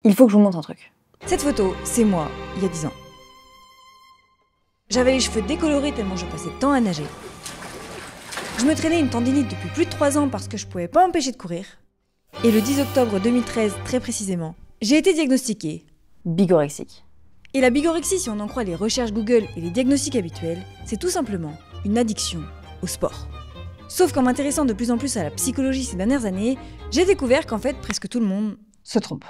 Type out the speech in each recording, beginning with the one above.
Il faut que je vous montre un truc. Cette photo, c'est moi, il y a 10 ans. J'avais les cheveux décolorés tellement je passais de temps à nager. Je me traînais une tendinite depuis plus de 3 ans parce que je pouvais pas m'empêcher de courir. Et le 10 octobre 2013, très précisément, j'ai été diagnostiquée. Bigorexique. Et la bigorexie, si on en croit les recherches Google et les diagnostics habituels, c'est tout simplement une addiction au sport. Sauf qu'en m'intéressant de plus en plus à la psychologie ces dernières années, j'ai découvert qu'en fait presque tout le monde Se trompe.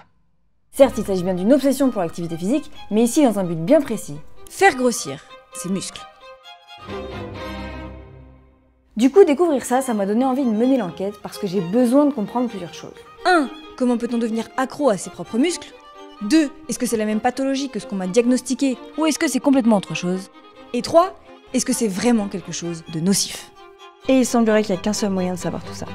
Certes, il s'agit bien d'une obsession pour l'activité physique, mais ici dans un but bien précis. faire grossir ses muscles. Du coup, découvrir ça m'a donné envie de mener l'enquête parce que j'ai besoin de comprendre plusieurs choses. 1. Comment peut-on devenir accro à ses propres muscles ? 2. Est-ce que c'est la même pathologie que ce qu'on m'a diagnostiqué ou est-ce que c'est complètement autre chose ? Et 3. Est-ce que c'est vraiment quelque chose de nocif ? Et il semblerait qu'il n'y a qu'un seul moyen de savoir tout ça.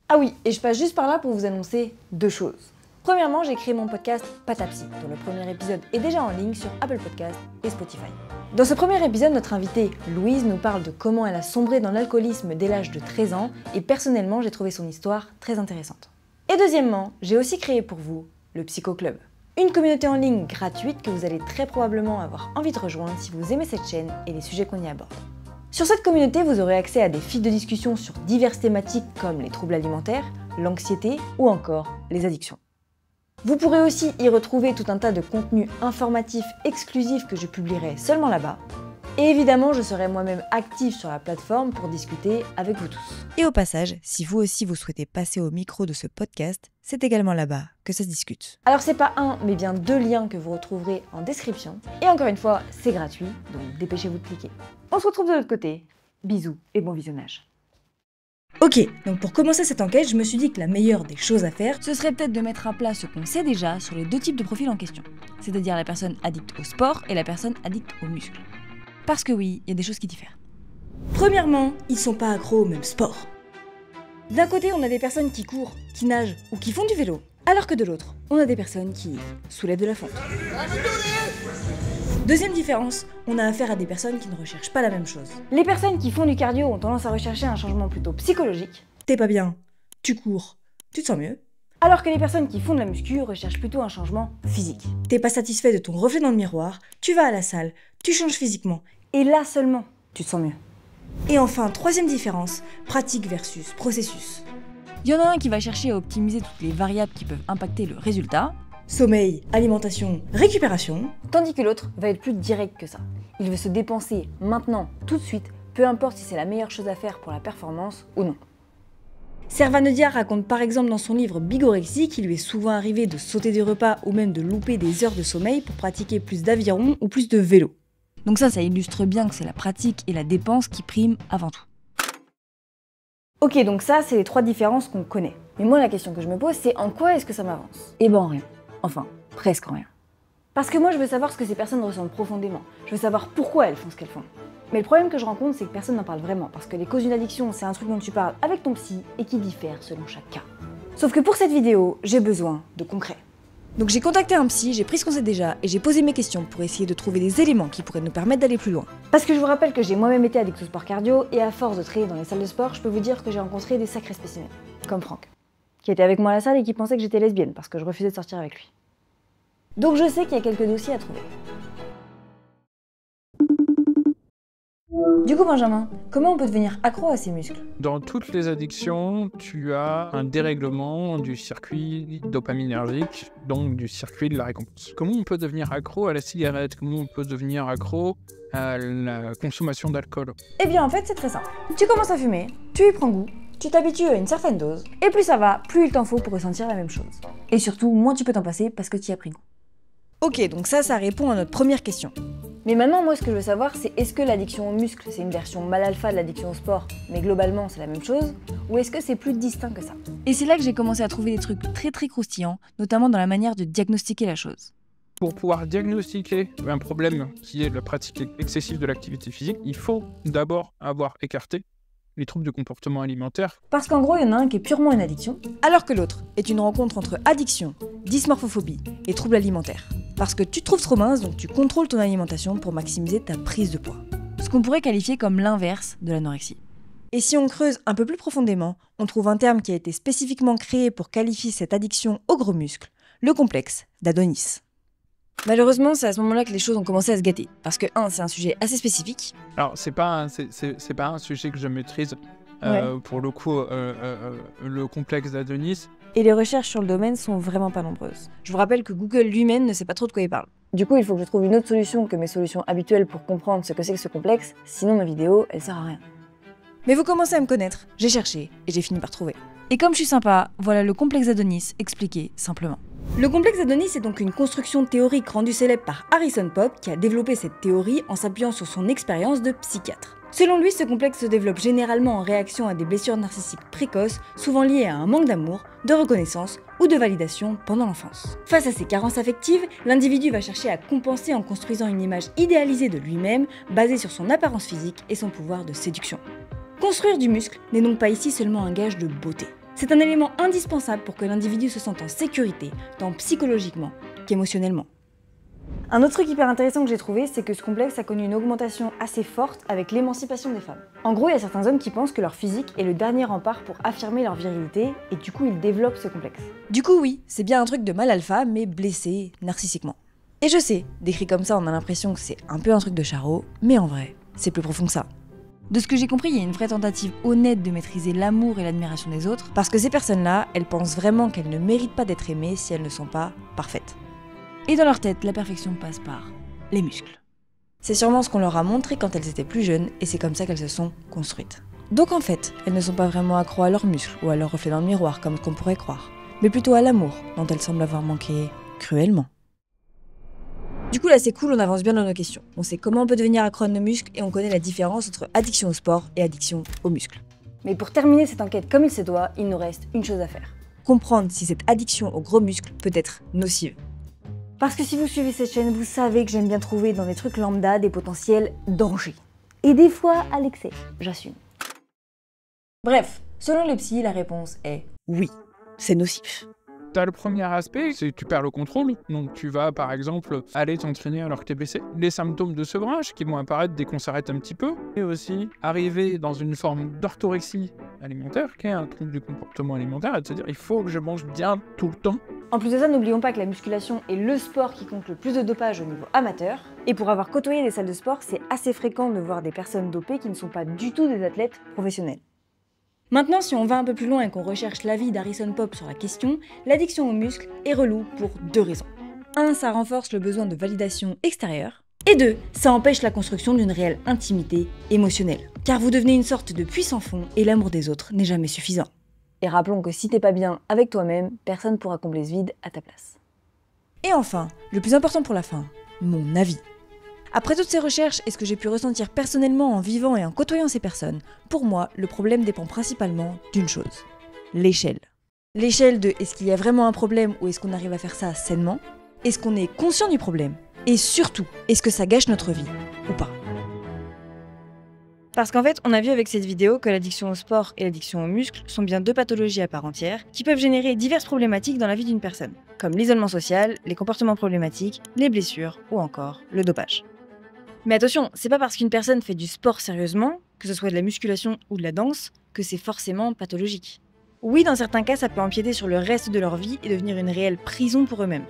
Ah oui, et je passe juste par là pour vous annoncer 2 choses. Premièrement, j'ai créé mon podcast Patapsy, dont le premier épisode est déjà en ligne sur Apple Podcasts et Spotify. Dans ce premier épisode, notre invitée, Louise, nous parle de comment elle a sombré dans l'alcoolisme dès l'âge de 13 ans, et personnellement, j'ai trouvé son histoire très intéressante. Et deuxièmement, j'ai aussi créé pour vous le Psycho Club, une communauté en ligne gratuite que vous allez très probablement avoir envie de rejoindre si vous aimez cette chaîne et les sujets qu'on y aborde. Sur cette communauté, vous aurez accès à des fils de discussion sur diverses thématiques comme les troubles alimentaires, l'anxiété ou encore les addictions. Vous pourrez aussi y retrouver tout un tas de contenus informatifs exclusifs que je publierai seulement là-bas. Et évidemment, je serai moi-même active sur la plateforme pour discuter avec vous tous. Et au passage, si vous aussi vous souhaitez passer au micro de ce podcast, c'est également là-bas que ça se discute. Alors c'est pas un, mais bien 2 liens que vous retrouverez en description. Et encore une fois, c'est gratuit, donc dépêchez-vous de cliquer. On se retrouve de l'autre côté. Bisous et bon visionnage. Ok, donc pour commencer cette enquête, je me suis dit que la meilleure des choses à faire, ce serait peut-être de mettre à plat ce qu'on sait déjà sur les 2 types de profils en question. C'est-à-dire la personne addicte au sport et la personne addicte aux muscles. Parce que oui, il y a des choses qui diffèrent. Premièrement, ils sont pas accros au même sport. D'un côté, on a des personnes qui courent, qui nagent ou qui font du vélo, alors que de l'autre, on a des personnes qui soulèvent de la fonte. Deuxième différence, on a affaire à des personnes qui ne recherchent pas la même chose. Les personnes qui font du cardio ont tendance à rechercher un changement plutôt psychologique, T'es pas bien, tu cours, tu te sens mieux. alors que les personnes qui font de la muscu recherchent plutôt un changement physique. T'es pas satisfait de ton reflet dans le miroir, tu vas à la salle, tu changes physiquement. Et là seulement, tu te sens mieux. Et enfin, troisième différence, pratique versus processus. Il y en a un qui va chercher à optimiser toutes les variables qui peuvent impacter le résultat. Sommeil, alimentation, récupération. Tandis que l'autre va être plus direct que ça. Il veut se dépenser maintenant, tout de suite, peu importe si c'est la meilleure chose à faire pour la performance ou non. Servanodia raconte par exemple dans son livre Bigorexie qu'il lui est souvent arrivé de sauter des repas ou même de louper des heures de sommeil pour pratiquer plus d'aviron ou plus de vélo. Donc ça illustre bien que c'est la pratique et la dépense qui priment avant tout. Ok, donc ça, c'est les 3 différences qu'on connaît. Mais moi, la question que je me pose, c'est en quoi est-ce que ça m'avance ? Eh ben en rien. Enfin, presque en rien. Parce que moi, je veux savoir ce que ces personnes ressentent profondément. Je veux savoir pourquoi elles font ce qu'elles font. Mais le problème que je rencontre, c'est que personne n'en parle vraiment. Parce que les causes d'une addiction, c'est un truc dont tu parles avec ton psy et qui diffère selon chaque cas. Sauf que pour cette vidéo, j'ai besoin de concret. Donc j'ai contacté un psy, j'ai pris ce qu'on sait déjà et j'ai posé mes questions pour essayer de trouver des éléments qui pourraient nous permettre d'aller plus loin. Parce que je vous rappelle que j'ai moi-même été addict au sport cardio et à force de traîner dans les salles de sport, je peux vous dire que j'ai rencontré des sacrés spécimens. Comme Franck, qui était avec moi à la salle et qui pensait que j'étais lesbienne parce que je refusais de sortir avec lui. Donc je sais qu'il y a quelques dossiers à trouver. Du coup Benjamin, comment on peut devenir accro à ses muscles ? Dans toutes les addictions, tu as un dérèglement du circuit dopaminergique, donc du circuit de la récompense. Comment on peut devenir accro à la cigarette ? Comment on peut devenir accro à la consommation d'alcool ? Eh bien en fait c'est très simple. Tu commences à fumer, tu y prends goût, tu t'habitues à une certaine dose, et plus ça va, plus il t'en faut pour ressentir la même chose. Et surtout, moins tu peux t'en passer parce que tu y as pris goût. Ok, donc ça répond à notre première question. Mais maintenant, moi, ce que je veux savoir, c'est est-ce que l'addiction aux muscles, c'est une version mal alpha de l'addiction au sport, mais globalement, c'est la même chose, ou est-ce que c'est plus distinct que ça ? Et c'est là que j'ai commencé à trouver des trucs très croustillants, notamment dans la manière de diagnostiquer la chose. Pour pouvoir diagnostiquer un problème qui est la pratique excessive de l'activité physique, il faut d'abord avoir écarté les troubles de comportement alimentaire. Parce qu'en gros, il y en a un qui est purement une addiction, alors que l'autre est une rencontre entre addiction, dysmorphophobie et troubles alimentaires. Parce que tu te trouves trop mince, donc tu contrôles ton alimentation pour maximiser ta prise de poids. ce qu'on pourrait qualifier comme l'inverse de l'anorexie. Et si on creuse un peu plus profondément, on trouve un terme qui a été spécifiquement créé pour qualifier cette addiction aux gros muscles, le complexe d'Adonis. Malheureusement, c'est à ce moment-là que les choses ont commencé à se gâter, parce que c'est un sujet assez spécifique. Alors, c'est pas un sujet que je maîtrise. Pour le coup, le complexe d'Adonis. Et les recherches sur le domaine sont vraiment pas nombreuses. Je vous rappelle que Google lui-même ne sait pas trop de quoi il parle. Du coup, il faut que je trouve une autre solution que mes solutions habituelles pour comprendre ce que c'est que ce complexe, sinon ma vidéo, elle sert à rien. Mais vous commencez à me connaître, j'ai cherché et j'ai fini par trouver. Et comme je suis sympa, voilà le complexe d'Adonis expliqué simplement. Le complexe d'Adonis est donc une construction théorique rendue célèbre par Harrison Pope qui a développé cette théorie en s'appuyant sur son expérience de psychiatre. Selon lui, ce complexe se développe généralement en réaction à des blessures narcissiques précoces, souvent liées à un manque d'amour, de reconnaissance ou de validation pendant l'enfance. Face à ces carences affectives, l'individu va chercher à compenser en construisant une image idéalisée de lui-même, basée sur son apparence physique et son pouvoir de séduction. Construire du muscle n'est donc pas ici seulement un gage de beauté. C'est un élément indispensable pour que l'individu se sente en sécurité, tant psychologiquement qu'émotionnellement. Un autre truc hyper intéressant que j'ai trouvé, c'est que ce complexe a connu une augmentation assez forte avec l'émancipation des femmes. En gros, il y a certains hommes qui pensent que leur physique est le dernier rempart pour affirmer leur virilité, et du coup, ils développent ce complexe. Du coup, oui, c'est bien un truc de mâle alpha, mais blessé narcissiquement. Et je sais, décrit comme ça, on a l'impression que c'est un peu un truc de charreau, mais en vrai, c'est plus profond que ça. De ce que j'ai compris, il y a une vraie tentative honnête de maîtriser l'amour et l'admiration des autres, parce que ces personnes-là, elles pensent vraiment qu'elles ne méritent pas d'être aimées si elles ne sont pas parfaites. Et dans leur tête, la perfection passe par les muscles. C'est sûrement ce qu'on leur a montré quand elles étaient plus jeunes, et c'est comme ça qu'elles se sont construites. Donc en fait, elles ne sont pas vraiment accros à leurs muscles ou à leur reflet dans le miroir comme qu'on pourrait croire, mais plutôt à l'amour dont elles semblent avoir manqué cruellement. Du coup là c'est cool, on avance bien dans nos questions. On sait comment on peut devenir accro à nos muscles et on connaît la différence entre addiction au sport et addiction aux muscles. Mais pour terminer cette enquête comme il se doit, il nous reste une chose à faire. Comprendre si cette addiction aux gros muscles peut être nocive. Parce que si vous suivez cette chaîne, vous savez que j'aime bien trouver dans des trucs lambda des potentiels dangers. Et des fois à l'excès, j'assume. Bref, selon les psys, la réponse est oui, c'est nocif. T'as le premier aspect, c'est que tu perds le contrôle. Donc tu vas par exemple aller t'entraîner alors que t'es blessé. Les symptômes de sevrage qui vont apparaître dès qu'on s'arrête un petit peu. Et aussi arriver dans une forme d'orthorexie alimentaire, qui est un trouble du comportement alimentaire, et de se dire il faut que je mange bien tout le temps. En plus de ça, n'oublions pas que la musculation est le sport qui compte le plus de dopage au niveau amateur. Et pour avoir côtoyé des salles de sport, c'est assez fréquent de voir des personnes dopées qui ne sont pas du tout des athlètes professionnels. Maintenant, si on va un peu plus loin et qu'on recherche l'avis d'Harrison Pope sur la question, l'addiction aux muscles est relou pour deux raisons. 1, ça renforce le besoin de validation extérieure. Et 2, ça empêche la construction d'une réelle intimité émotionnelle. Car vous devenez une sorte de puits sans fond et l'amour des autres n'est jamais suffisant. Et rappelons que si t'es pas bien avec toi-même, personne pourra combler ce vide à ta place. Et enfin, le plus important pour la fin, mon avis. Après toutes ces recherches et ce que j'ai pu ressentir personnellement en vivant et en côtoyant ces personnes, pour moi, le problème dépend principalement d'une chose, l'échelle. L'échelle de est-ce qu'il y a vraiment un problème ou est-ce qu'on arrive à faire ça sainement? Est-ce qu'on est conscient du problème? Et surtout, est-ce que ça gâche notre vie ou pas? Parce qu'en fait, on a vu avec cette vidéo que l'addiction au sport et l'addiction aux muscles sont bien deux pathologies à part entière qui peuvent générer diverses problématiques dans la vie d'une personne, comme l'isolement social, les comportements problématiques, les blessures ou encore le dopage. Mais attention, c'est pas parce qu'une personne fait du sport sérieusement, que ce soit de la musculation ou de la danse, que c'est forcément pathologique. Oui, dans certains cas, ça peut empiéter sur le reste de leur vie et devenir une réelle prison pour eux-mêmes.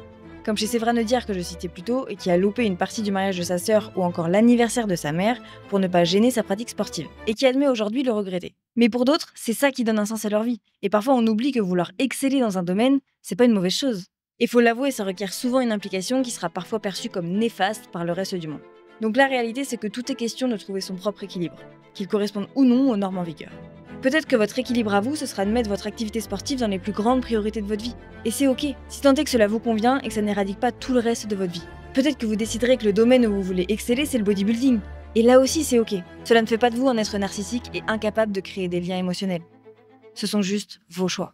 Comme chez Séverine Dier que je citais plus tôt et qui a loupé une partie du mariage de sa sœur ou encore l'anniversaire de sa mère pour ne pas gêner sa pratique sportive, et qui admet aujourd'hui le regretter. Mais pour d'autres, c'est ça qui donne un sens à leur vie. Et parfois on oublie que vouloir exceller dans un domaine, c'est pas une mauvaise chose. Et faut l'avouer, ça requiert souvent une implication qui sera parfois perçue comme néfaste par le reste du monde. Donc la réalité, c'est que tout est question de trouver son propre équilibre, qu'il corresponde ou non aux normes en vigueur. Peut-être que votre équilibre à vous, ce sera de mettre votre activité sportive dans les plus grandes priorités de votre vie. Et c'est ok, si tant est que cela vous convient et que ça n'éradique pas tout le reste de votre vie. Peut-être que vous déciderez que le domaine où vous voulez exceller, c'est le bodybuilding. Et là aussi, c'est ok. Cela ne fait pas de vous un être narcissique et incapable de créer des liens émotionnels. Ce sont juste vos choix.